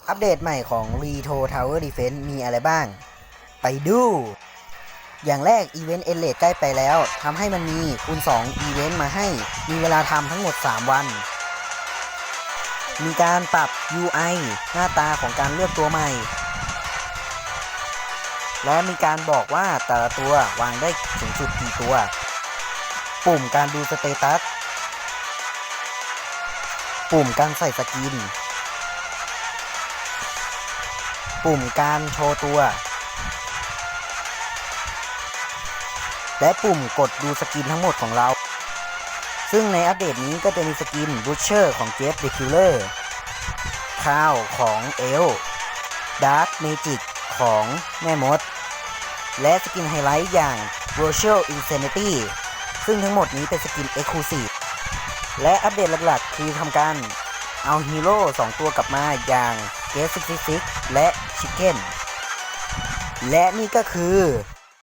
อัปเดตใหม่ของ Retro Tower Defense มีอะไรบ้าง ไปดู อย่างแรกอีเวนต์ Endless ใกล้ไปแล้วทำให้มันมีคูณ2อีเวนต์มาให้มีเวลาทำทั้งหมด3วันมีการปรับ UI หน้าตาของการเลือกตัวใหม่และมีการบอกว่าแต่ละตัววางได้สูงสุดกี่ตัวปุ่มการดูสเตตัสปุ่มการใส่สกินปุ่มการโชว์ตัวและปุ่มกดดูสกินทั้งหมดของเราซึ่งในอัปเดตนี้ก็จะมีสกิน Butcher ของ Jeff the Killer คาวของเอล Dark Magic ของแม่มดและสกินไฮไลท์อย่าง Virtual Insanity ซึ่งทั้งหมดนี้เป็นสกิน Exclusive และอัปเดตหลักๆคือทำการเอาฮีโร่2ตัวกลับมาอย่าง Gate 66และ Chicken และนี่ก็คือ